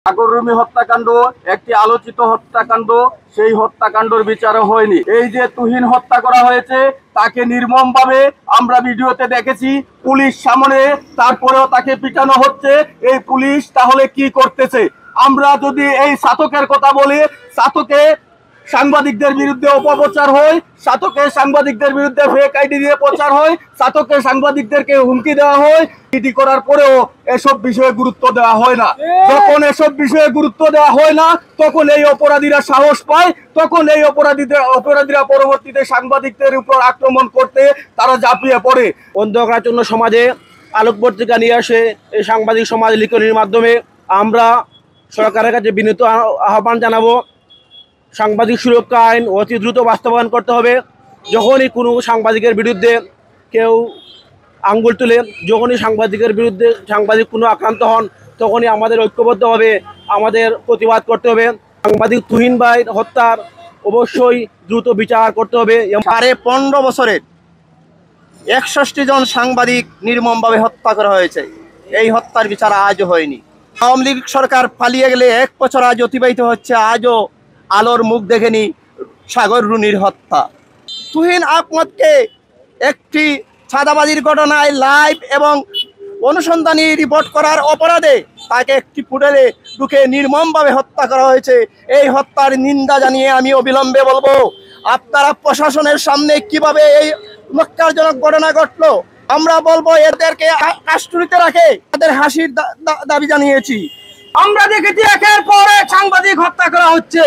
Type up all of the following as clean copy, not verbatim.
সাগর রুমি হত্যাকাণ্ড একটি আলোচিত হত্যাকাণ্ড, সেই হত্যাকাণ্ডের বিচারও হয়নি। এই যে তুহিন হত্যা করা হয়েছে তাকে নির্মমভাবে আমরা ভিডিওতে দেখেছি, পুলিশ সামনে, তারপরেও তাকে পিটানো হচ্ছে। এই পুলিশ তাহলে কি করতেছে? আমরা যদি এই ছাতকের কথা বলি, ছাতকে সাংবাদিকদের বিরুদ্ধে অপপ্রচার হয়, ছাতকে সাংবাদিকদের বিরুদ্ধে ফেক আইডি দিয়ে প্রচার হয়, ছাতকে সাংবাদিকদেরকে হুমকি দেওয়া হয়, ইডি করার পরেও এসব বিষয়ে গুরুত্ব দেওয়া হয় না। যখন এসব বিষয়ে গুরুত্ব দেওয়া হয় না, তখন এই অপরাধীরা সাহস পায়, তখন এই অপরাধীরা পরবর্তীতে সাংবাদিকদের উপর আক্রমণ করতে তারা ঝাঁপিয়ে পড়ে। অন্ধকারাচ্ছন্ন সমাজে আলোকবর্তিকা নিয়ে আসে এই সাংবাদিক সমাজ লিখনির মাধ্যমে আমরা সরকারের কাছে বিনীত আহ্বান জানাবো, সাংবাদিক সুরক্ষা আইন অতি দ্রুত বাস্তবায়ন করতে হবে। যখনই কোনো সাংবাদিকের বিরুদ্ধে কেউ আঙ্গুল তুলে, যখনই সাংবাদিকের বিরুদ্ধে সাংবাদিক কোনো আক্রান্ত হন, তখনই আমাদের ঐক্যবদ্ধভাবে আমাদের প্রতিবাদ করতে হবে। সাংবাদিক তুহিন ভাই হত্যার অবশ্যই দ্রুত বিচার করতে হবে। 15 বছরের 61 জন সাংবাদিক নির্মমভাবে হত্যা করা হয়েছে। এই হত্যার বিচার আজও হয়নি। আওয়ামী লীগ সরকার পালিয়ে গেলে 1 বছর আজ অতিবাহিত হচ্ছে, আজও আলোর মুখ দেখেনি সাগর রুনির হত্যা। তুহিন আহমদকে একটি চাঁদাবাজির ঘটনায় লাইভ এবং অনুসন্ধানী রিপোর্ট করার অপরাধে তাকে একটি হোটেলে ঢুকে নির্মমভাবে হত্যা করা হয়েছে। এই হত্যার নিন্দা জানিয়ে আমি অবিলম্বে বলবো, আপনারা প্রশাসনের সামনে কিভাবে এই ন্যক্কারজনক ঘটনা ঘটলো, আমরা বলবো এদেরকে কাস্টডিতে রাখে তাদের হাসির দাবি জানিয়েছি। আমরা দেখেছি একের পর এক সাংবাদিক হত্যা করা হচ্ছে,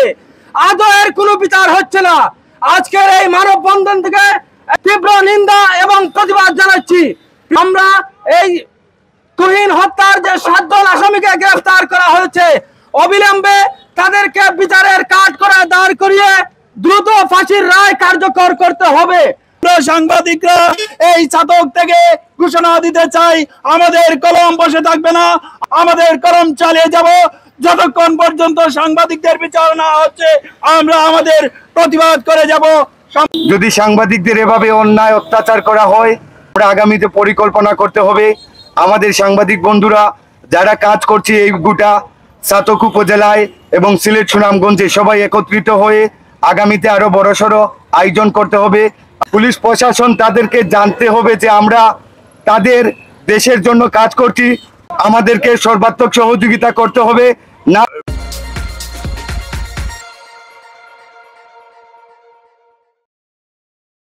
আজও এর কোনো বিচার হচ্ছে না। আজকের এই মানববন্ধন থেকে তীব্র নিন্দা এবং প্রতিবাদ জানাচ্ছি। আমরা এই তুহিন হত্যার যে 7 জন আসামিকে গ্রেফতার করা হয়েছে, অবিলম্বে তাদেরকে বিচারের কাঠগড়ায় দাঁড় করিয়ে দ্রুত ফাঁসির রায় কার্যকর করতে হবে। সাংবাদিকরা এই ছাতক থেকে ঘোষণা দিতে চাই, আমাদের কলম বসে থাকবে না, আমাদের কলম চালিয়ে যাব যতক্ষণ পর্যন্ত সাংবাদিকদের বিচার না হচ্ছে। আমরা আমাদের প্রতিবাদ করে যাব। যদি সাংবাদিকদের এভাবে অন্যায় অত্যাচার করা হয়, আমরা আগামীতে পরিকল্পনা করতে হবে। আমাদের সাংবাদিক বন্ধুরা যারা কাজ করছে এই গোটা ছাতক উপজেলায় এবং সিলেট সুনামগঞ্জে সবাই একত্রিত হয়ে আগামীতে আরো বড়সড় আয়োজন করতে হবে। পুলিশ প্রশাসন তাদেরকে জানতে হবে যে আমরা তাদের দেশের জন্য কাজ করছি, আমাদেরকে সর্বাত্মক সহযোগিতা করতে হবে।